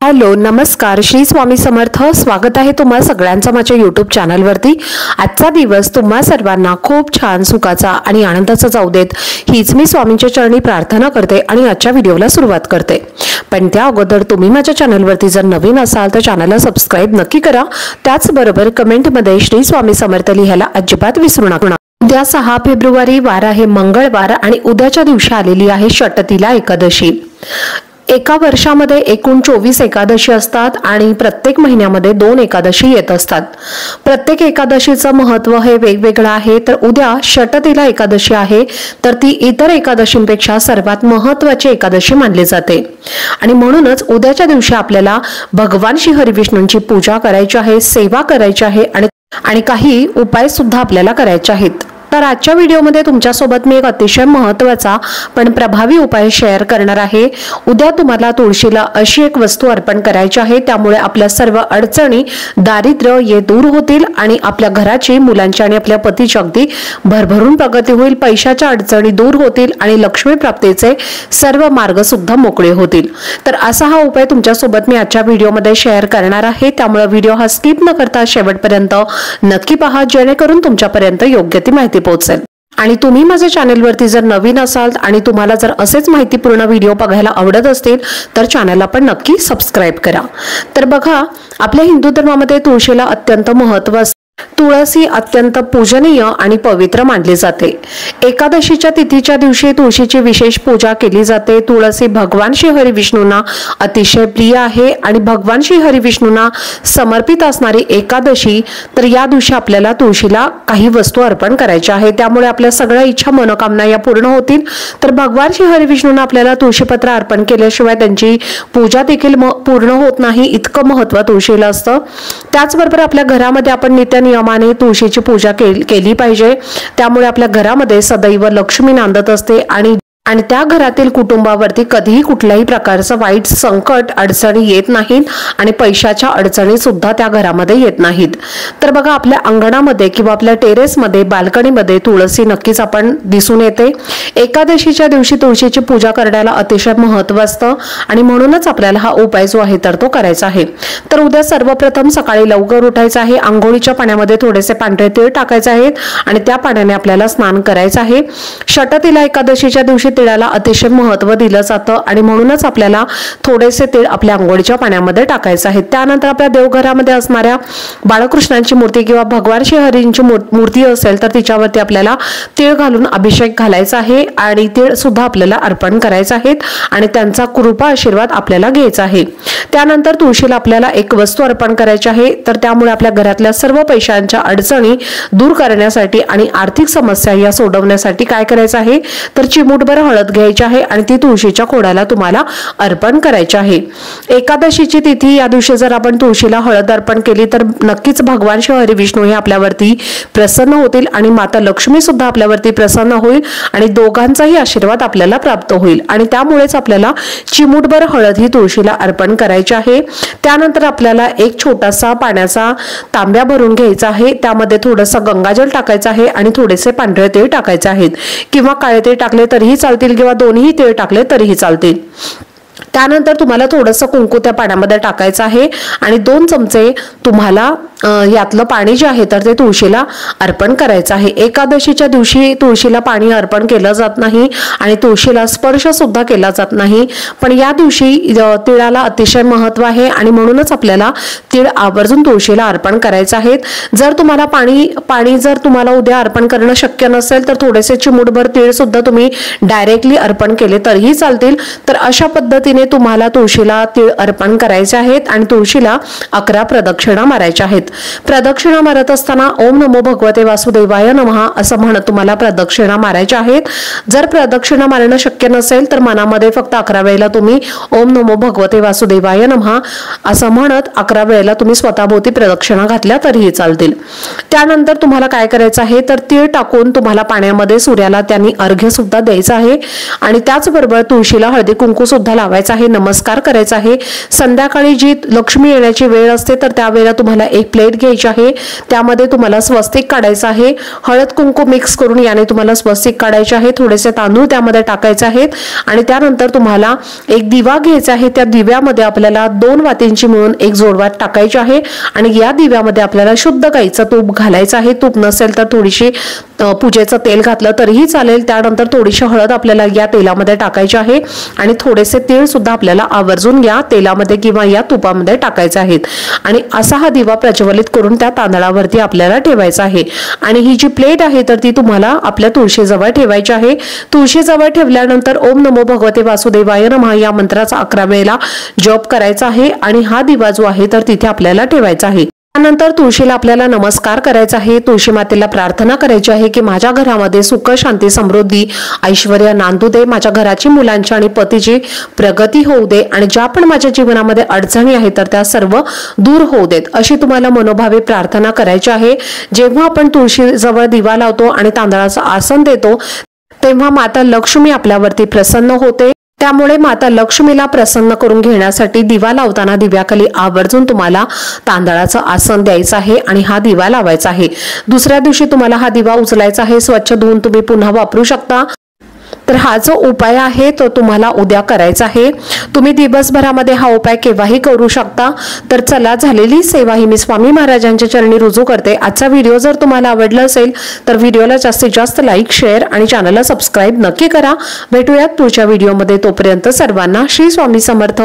Hello नमस्कार श्री स्वामी समर्थ। स्वागत आहे तुम्हा सगळ्यांचं माझ्या YouTube चॅनलवरती। आजचा दिवस तुम्हा सर्वांना खूप छान सुखाचा आणि आनंदाचा जाऊ देत हीच मी स्वामींच्या चरणी प्रार्थना करते आणि आजच्या व्हिडिओला सुरुवात करते। पण त्या अगोदर तुम्ही माझ्या चॅनलवरती जर नवीन असाल तर चॅनलला सबस्क्राइब नक्की करा। त्याचबरोबर कमेंटमध्ये श्री स्वामी समर्थ लिहायला अजिबात विसरू नका। उद्या 6 फेब्रुवारी वार आहे मंगळवार आणि उद्याच्या दिवशी आलेली आहे षटतिला एकादशी। एका वर्षामध्ये एकूण 24 एकादशी असतात आणि प्रत्येक महिन्यामध्ये 2 एकादशी येत असतात। प्रत्येक एकादशीचं महत्त्व हे वेगवेगळं आहे। तर उद्या षटतिला एकादशी आहे तर ती इतर एकादशींपेक्षा सर्वात महत्त्वाची एकादशी मानली जाते आणि म्हणूनच उद्याच्या दिवशी आपल्याला भगवान श्री हरिविष्णूंची पूजा करायची आहे, सेवा करायची आहे आणि काही उपाय सुद्धा आपल्याला करायचे आहेत। तर आजच्या व्हिडिओमध्ये तुमच्यासोबत मी एक अतिशय महत्त्वाचा पण प्रभावी उपाय शेअर करणार आहे। उद्या तुम्हाला तुळशीला अशी एक वस्तू अर्पण करायची आहे, त्यामुळे आपल्या सर्व अडचणी दारिद्र्य हे दूर होतील आणि आपल्या घराची, मुलांची आणि आपल्या पतीची अगदी भरभरून प्रगती होईल। पैशाच्या अडचणी दूर होतील आणि लक्ष्मी प्राप्तीचे सर्व मार्ग सुद्धा मोकळे होतील। तर असा हा उपाय तुमच्यासोबत मी आजच्या व्हिडिओमध्ये शेअर करणार आहे, त्यामुळे व्हिडिओ हा स्किप न करता शेवटपर्यंत नक्की पहा, जेणेकरून तुमच्यापर्यंत योग्य ती माहिती पोहोचेल। आणि तुम्ही माझ्या चॅनलवरती जर नवीन असाल आणि तुम्हाला जर असेच माहितीपूर्ण व्हिडिओ बघायला आवडत असतील तर चॅनलला पण नक्की सबस्क्राइब करा। तर बघा, आपल्या हिंदू धर्मामध्ये तुळशीला अत्यंत महत्त्व असते। तुळसी अत्यंत पूजनीय आणि पवित्र मानली जाते। एकादशीच्या तिथीच्या दिवशी तुळशीची विशेष पूजा केली जाते। तुळसी भगवान श्री हरिविष्णूंना अतिशय प्रिय आहे आणि भगवान श्री हरिविष्णूंना समर्पित असणारी एकादशी, तर या दिवशी आपल्याला तुळशीला काही वस्तू अर्पण करायच्या आहे, त्यामुळे आपल्या सगळ्या इच्छा मनोकामना या पूर्ण होतील। तर भगवान श्री हरिविष्णूंना आपल्याला तुळशीपत्र अर्पण केल्याशिवाय त्यांची पूजा देखील पूर्ण होत नाही, इतकं महत्त्व तुळशीला असतं। त्याचबरोबर आपल्या घरामध्ये आपण नित्य नियमाने तुळशीची पूजा केली पाहिजे, त्यामुळे आपल्या घरामध्ये सदैव लक्ष्मी नांदत असते आणि त्या घरातील कुटुंबावरती कधीही कुठल्याही प्रकारचं वाईट संकट अडचणी येत नाहीत आणि पैशाच्या अडचणी सुद्धा त्या घरामध्ये येत नाहीत। तर बघा, आपल्या अंगणामध्ये किंवा आपल्या टेरेसमध्ये, बाल्कनीमध्ये तुळसी नक्कीच आपण दिसून येते। एकादशीच्या दिवशी तुळशीची पूजा करण्याला अतिशय महत्त्व असतं आणि म्हणूनच आपल्याला हा उपाय जो आहे तर तो करायचा आहे। तर उद्या सर्वप्रथम सकाळी लवकर उठायचं आहे, अंघोळीच्या पाण्यामध्ये थोडेसे पांढरे तीळ टाकायचे आहेत आणि त्या पाण्याने आपल्याला स्नान करायचं आहे। षटतिला एकादशीच्या दिवशी तिळाला अतिशय महत्त्व दिलं जातं आणि म्हणूनच आपल्याला थोडेसे तीळ आपल्या अंघोळीच्या पाण्यामध्ये टाकायचे आहेत। त्यानंतर आपल्या देवघरामध्ये असणाऱ्या बाळकृष्णांची मूर्ती किंवा भगवान श्री हरींची मूर्ती असेल तर तिच्यावरती आपल्याला तीळ घालून अभिषेक घालायचा आहे आणि तीळ सुद्धा आपल्याला अर्पण करायचे आहेत आणि त्यांचा कृपा आशीर्वाद आपल्याला घ्यायचा आहे। त्यानंतर तुळशीला आपल्याला एक वस्तू अर्पण करायची आहे, तर त्यामुळे आपल्या घरातल्या सर्व पैशांच्या अडचणी दूर करण्यासाठी आणि आर्थिक समस्या या सोडवण्यासाठी काय करायचं आहे तर चिमूटभर हळद घ्यायची आहे आणि ती तुळशीच्या खोडाला तुम्हाला अर्पण करायची आहे। एकादशीची तिथी या दिवशी जर आपण तुळशीला हळद अर्पण केली तर नक्कीच भगवान श्री हरिविष्णू हे आपल्यावरती प्रसन्न होतील आणि माता लक्ष्मी सुद्धा आपल्यावरती प्रसन्न होईल आणि दोघांचाही आशीर्वाद आपल्याला प्राप्त होईल आणि त्यामुळेच आपल्याला चिमूटभर हळद ही तुळशीला अर्पण करायची आहे। त्यानंतर आपल्याला एक छोटासा पाण्याचा तांब्या भरून घ्यायचा आहे, त्यामध्ये थोडंसं गंगाजल टाकायचं आहे आणि थोडेसे पांढरे तीळ टाकायचे आहेत किंवा काळे तीळ टाकले तरीही चालतील किंवा दोन्ही तीळ टाकले तरीही चालतील। त्यानंतर तुम्हाला थोडंसं कुंकू त्या पाण्यामध्ये टाकायचं आहे आणि 2 चमचे तुम्हाला यातलं पाणी जे आहे तर ते तुळशीला अर्पण करायचं आहे। एकादशीच्या दिवशी तुळशीला पाणी अर्पण केलं जात नाही आणि तुळशीला स्पर्श सुद्धा केला जात नाही, पण या दिवशी तिळाला अतिशय महत्त्व आहे आणि म्हणूनच आपल्याला तीळ आवर्जून तुळशीला अर्पण करायचं आहे। जर तुम्हाला पाणी जर तुम्हाला उद्या अर्पण करणं शक्य नसेल तर थोडेसे चिमूटभर तीळ सुद्धा तुम्ही डायरेक्टली अर्पण केले तरीही चालतील। तर अशा पद्धतीने तुम्हाला तुळशीला तीळ अर्पण करायचे आहेत आणि तुळशीला 11 प्रदक्षिणा मारायच्या आहेत। प्रदक्षिणा मारत असताना ओम नमो भगवते वासुदेवाय नमः असं म्हणत तुम्हाला प्रदक्षिणा मारायच्या आहेत। जर प्रदक्षिणा मारणं शक्य नसेल तर मनामध्ये फक्त 11 वेळेला तुम्ही ओम नमो भगवते वासुदेवाय नमः असं म्हणत 11 वेळेला तुम्ही स्वतःभोवती प्रदक्षिणा घातल्या तरीही चालतील। त्यानंतर तुम्हाला काय करायचं आहे तर तीळ टाकून तुम्हाला पाण्यामध्ये सूर्याला त्यांनी अर्घ्य सुद्धा द्यायचं आहे आणि त्याचबरोबर तुळशीला हळदी कुंकू सुद्धा लावायचं लावायचा आहे, नमस्कार करायचा आहे। संध्याकाळी जी लक्ष्मी येण्याची वेळ असते तर त्यावेळेला तुम्हाला एक प्लेट घ्यायची आहे, त्यामध्ये तुम्हाला स्वस्तिक काढायचं आहे। हळद कुंकू मिक्स करून याने तुम्हाला स्वस्तिक काढायचे आहे। थोडेसे तांदूळ त्यामध्ये टाकायचे आहेत आणि त्यानंतर तुम्हाला एक दिवा घ्यायचा आहे। त्या दिव्यामध्ये आपल्याला 2 वातींची मिळून एक जोडवात टाकायची आहे आणि या दिव्यामध्ये आपल्याला शुद्ध गाईचं तूप घालायचं आहे। तूप नसेल तर थोडीशी पूजेचं तेल घातलं तरीही चालेल। त्यानंतर थोडीशी हळद आपल्याला या तेलामध्ये टाकायची आहे आणि थोडेसे तीळ सुद्धा आपल्याला आवर्जून या तेलामध्ये किंवा या तुपामध्ये टाकायचे आहेत आणि असा हा दिवा प्रज्वलित करून त्या तांदळावरती आपल्याला ठेवायचा आहे। आणि ही जी प्लेट आहे तर ती तुम्हाला आपल्या तुळशीजवळ ठेवायची आहे। तुळशीजवळ ठेवल्यानंतर ओम नमो भगवते वासुदेवाय नमः या मंत्राचा 11 वेळेला जप करायचा आहे आणि हा दिवा जो आहे तर तिथे आपल्याला ठेवायचा आहे। त्यानंतर तुळशीला आपल्याला नमस्कार करायचा आहे। तुळशी मातेला प्रार्थना करायची आहे की माझ्या घरामध्ये सुख शांती समृद्धी ऐश्वर्य नांदू दे, माझ्या घराची मुलांची आणि पतीची प्रगती होऊ दे आणि ज्या पण माझ्या जीवनामध्ये अडचणी आहेत तर त्या सर्व दूर होऊ देत, अशी तुम्हाला मनोभावे प्रार्थना करायची आहे। जेव्हा आपण तुळशीजवळ दिवा लावतो आणि तांदळाचं आसन देतो तेव्हा माता लक्ष्मी आपल्यावरती प्रसन्न होते। त्यामुळे माता लक्ष्मीला प्रसन्न करून घेण्यासाठी दिवा लावताना दिव्याखाली आवर्जून तुम्हाला तांदळाचं आसन द्यायचं आहे आणि हा दिवा लावायचा आहे। दुसऱ्या दिवशी तुम्हाला हा दिवा उचलायचा आहे, स्वच्छ धुवून तुम्ही पुन्हा वापरू शकता। तर हा जो उपाय आहे तो तुम्हाला उद्या करायचा आहे। तुम्ही दिवसभरामध्ये हा उपाय केव्हाही करू शकता। तर चला, झालेली सेवा ही मी स्वामी महाराजांच्या चरणी रुजू करते। आजचा व्हिडिओ जर तुम्हाला आवडला असेल तर व्हिडिओला जास्तीत जास्त लाईक, शेअर आणि चॅनलला सबस्क्राईब नक्की करा। भेटूयात पुढच्या व्हिडिओमध्ये, तोपर्यंत सर्वांना श्री स्वामी समर्थ।